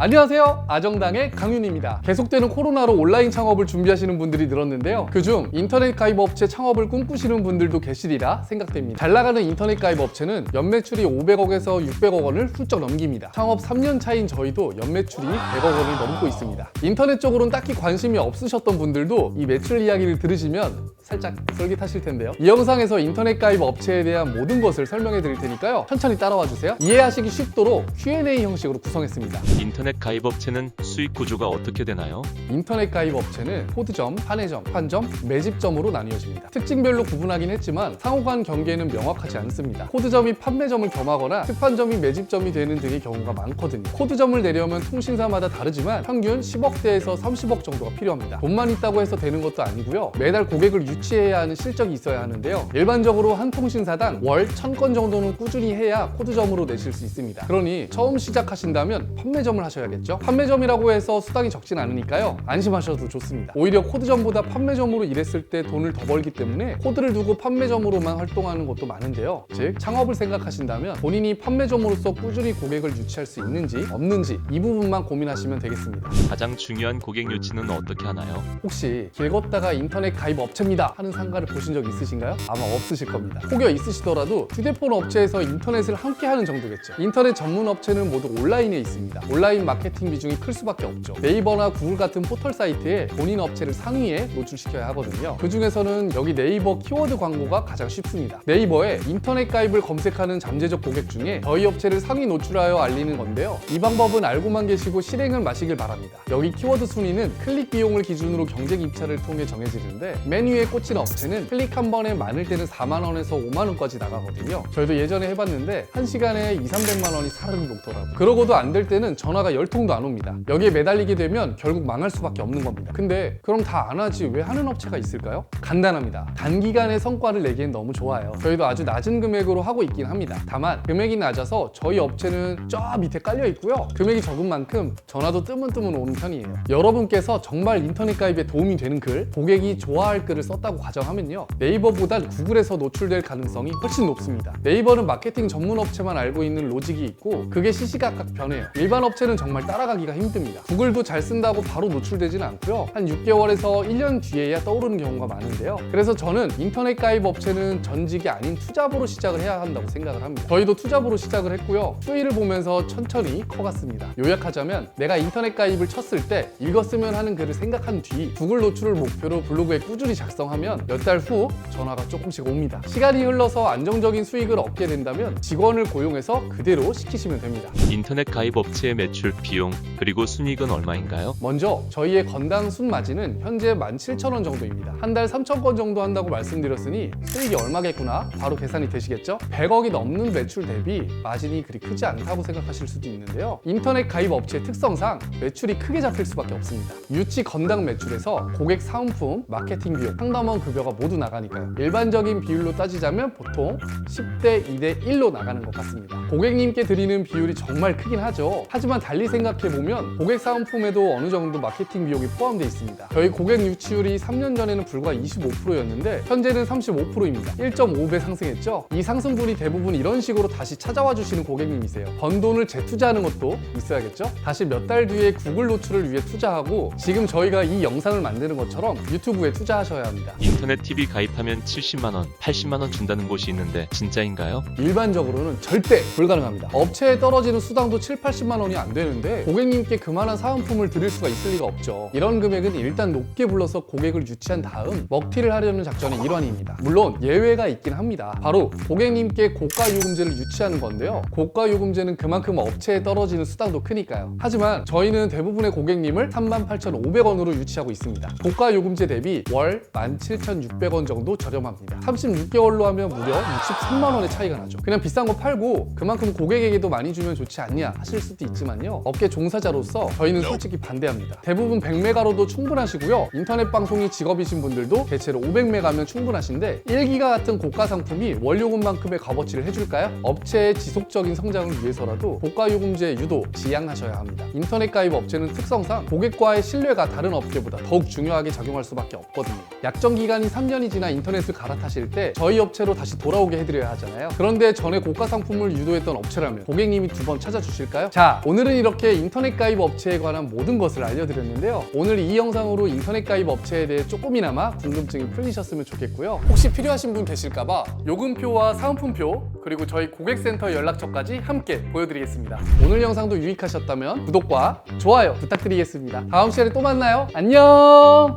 안녕하세요, 아정당의 강윤입니다. 계속되는 코로나로 온라인 창업을 준비하시는 분들이 늘었는데요, 그중 인터넷 가입 업체 창업을 꿈꾸시는 분들도 계시리라 생각됩니다. 잘 나가는 인터넷 가입 업체는 연매출이 500억에서 600억 원을 훌쩍 넘깁니다. 창업 3년 차인 저희도 연매출이 100억 원을 넘고 있습니다. 인터넷 쪽으로는 딱히 관심이 없으셨던 분들도 이 매출 이야기를 들으시면 살짝 쫄깃하실 텐데요. 이 영상에서 인터넷 가입 업체에 대한 모든 것을 설명해 드릴 테니까요, 천천히 따라와 주세요. 이해하시기 쉽도록 Q&A 형식으로 구성했습니다. 인터넷 가입 업체는 수익 구조가 어떻게 되나요? 인터넷 가입 업체는 코드점, 판매점, 판점, 매집점으로 나뉘어집니다. 특징별로 구분하긴 했지만 상호 간 경계는 명확하지 않습니다. 코드점이 판매점을 겸하거나 특판점이 매집점이 되는 등의 경우가 많거든요. 코드점을 내려면 통신사마다 다르지만 평균 10억대에서 30억 정도가 필요합니다. 돈만 있다고 해서 되는 것도 아니고요, 매달 고객을 유치해야 하는 실적이 있어야 하는데요, 일반적으로 한 통신사당 월 1000건 정도는 꾸준히 해야 코드점으로 내실 수 있습니다. 그러니 처음 시작하신다면 판매점을 하셔야겠죠. 판매점이라고 해서 수당이 적진 않으니까요, 안심하셔도 좋습니다. 오히려 코드점보다 판매점으로 일했을 때 돈을 더 벌기 때문에 코드를 두고 판매점으로만 활동하는 것도 많은데요, 즉 창업을 생각하신다면 본인이 판매점으로서 꾸준히 고객을 유치할 수 있는지 없는지 이 부분만 고민하시면 되겠습니다. 가장 중요한 고객 유치는 어떻게 하나요? 혹시 길 걷다가 인터넷 가입 업체입니다 하는 상가를 보신 적 있으신가요? 아마 없으실 겁니다. 혹여 있으시더라도 휴대폰 업체에서 인터넷을 함께 하는 정도겠죠. 인터넷 전문 업체는 모두 온라인에 있습니다. 온라인 마케팅 비중이 클 수밖에 없죠. 네이버나 구글 같은 포털 사이트에 본인 업체를 상위에 노출시켜야 하거든요. 그 중에서는 여기 네이버 키워드 광고가 가장 쉽습니다. 네이버에 인터넷 가입을 검색하는 잠재적 고객 중에 저희 업체를 상위 노출하여 알리는 건데요, 이 방법은 알고만 계시고 실행을 마시길 바랍니다. 여기 키워드 순위는 클릭 비용을 기준으로 경쟁 입찰을 통해 정해지는데, 맨 위에 꽂힌 업체는 클릭 한 번에 많을 때는 4만 원에서 5만 원까지 나가거든요. 저희도 예전에 해봤는데 1시간에 200~300만 원이 사르르 녹더라고요. 그러고도 안 될 때는 전화가 10통도 안 옵니다. 여기에 매달리게 되면 결국 망할 수밖에 없는 겁니다. 근데 그럼 다 안 하지 왜 하는 업체가 있을까요? 간단합니다. 단기간에 성과를 내기엔 너무 좋아요. 저희도 아주 낮은 금액으로 하고 있긴 합니다. 다만 금액이 낮아서 저희 업체는 저 밑에 깔려 있고요, 금액이 적은 만큼 전화도 뜨문뜨문 오는 편이에요. 여러분께서 정말 인터넷 가입에 도움이 되는 글, 고객이 좋아할 글을 썼다고 가정하면요, 네이버보다 구글에서 노출될 가능성이 훨씬 높습니다. 네이버는 마케팅 전문 업체만 알고 있는 로직이 있고 그게 시시각각 변해요. 일반 업체는 정말 따라가기가 힘듭니다. 구글도 잘 쓴다고 바로 노출되지는 않고요, 한 6개월에서 1년 뒤에야 떠오르는 경우가 많은데요, 그래서 저는 인터넷 가입 업체는 전직이 아닌 투잡으로 시작을 해야 한다고 생각을 합니다. 저희도 투잡으로 시작을 했고요, 수위를 보면서 천천히 커갔습니다. 요약하자면 내가 인터넷 가입을 쳤을 때 읽었으면 하는 글을 생각한 뒤 구글 노출을 목표로 블로그에 꾸준히 작성하면 몇 달 후 전화가 조금씩 옵니다. 시간이 흘러서 안정적인 수익을 얻게 된다면 직원을 고용해서 그대로 시키시면 됩니다. 인터넷 가입 업체의 매출, 비용, 그리고 순이익은 얼마인가요? 먼저 저희의 건당 순마진은 현재 17,000원 정도입니다. 한 달 3,000건 정도 한다고 말씀드렸으니 수익이 얼마겠구나 바로 계산이 되시겠죠? 100억이 넘는 매출 대비 마진이 그리 크지 않다고 생각하실 수도 있는데요, 인터넷 가입 업체의 특성상 매출이 크게 잡힐 수밖에 없습니다. 유치 건당 매출에서 고객 사은품, 마케팅 비용, 상담원 급여가 모두 나가니까요. 일반적인 비율로 따지자면 보통 10대 2대1로 나가는 것 같습니다. 고객님께 드리는 비율이 정말 크긴 하죠. 하지만 달리 생각해보면 고객 사은품에도 어느 정도 마케팅 비용이 포함되어 있습니다. 저희 고객 유치율이 3년 전에는 불과 25%였는데 현재는 35%입니다. 1.5배 상승했죠? 이 상승분이 대부분 이런 식으로 다시 찾아와 주시는 고객님이세요. 번 돈을 재투자하는 것도 있어야겠죠? 다시 몇 달 뒤에 구글 노출을 위해 투자하고 지금 저희가 이 영상을 만드는 것처럼 유튜브에 투자하셔야 합니다. 인터넷 TV 가입하면 70만 원, 80만 원 준다는 곳이 있는데 진짜인가요? 일반적으로는 절대 불가능합니다. 업체에 떨어지는 수당도 7~80만 원이 안 되는데 고객님께 그만한 사은품을 드릴 수가 있을 리가 없죠. 이런 금액은 일단 높게 불러서 고객을 유치한 다음 먹튀를 하려는 작전의 일환입니다. 물론 예외가 있긴 합니다. 바로 고객님께 고가 요금제를 유치하는 건데요, 고가 요금제는 그만큼 업체에 떨어지는 수당도 크니까요. 하지만 저희는 대부분의 고객님을 38,500원으로 유치하고 있습니다. 고가 요금제 대비 월 17,600원 정도 저렴합니다. 36개월로 하면 무려 63만 원의 차이가 나죠. 그냥 비싼 거 팔고 그만큼 고객에게도 많이 주면 좋지 않냐 하실 수도 있지만요, 업계 종사자로서 저희는 솔직히 반대합니다. 대부분 100메가로도 충분하시고요, 인터넷 방송이 직업이신 분들도 대체로 500메가면 충분하신데 1기가 같은 고가 상품이 월요금만큼의 값어치를 해줄까요? 업체의 지속적인 성장을 위해서라도 고가 요금제 유도 지양하셔야 합니다. 인터넷 가입 업체는 특성상 고객과의 신뢰가 다른 업계보다 더욱 중요하게 작용할 수밖에 없거든요. 약 약정 기간이 3년이 지나 인터넷을 갈아타실 때 저희 업체로 다시 돌아오게 해드려야 하잖아요. 그런데 전에 고가 상품을 유도했던 업체라면 고객님이 두 번 찾아주실까요? 자, 오늘은 이렇게 인터넷 가입 업체에 관한 모든 것을 알려드렸는데요. 오늘 이 영상으로 인터넷 가입 업체에 대해 조금이나마 궁금증이 풀리셨으면 좋겠고요. 혹시 필요하신 분 계실까봐 요금표와 사은품표 그리고 저희 고객센터 연락처까지 함께 보여드리겠습니다. 오늘 영상도 유익하셨다면 구독과 좋아요 부탁드리겠습니다. 다음 시간에 또 만나요. 안녕.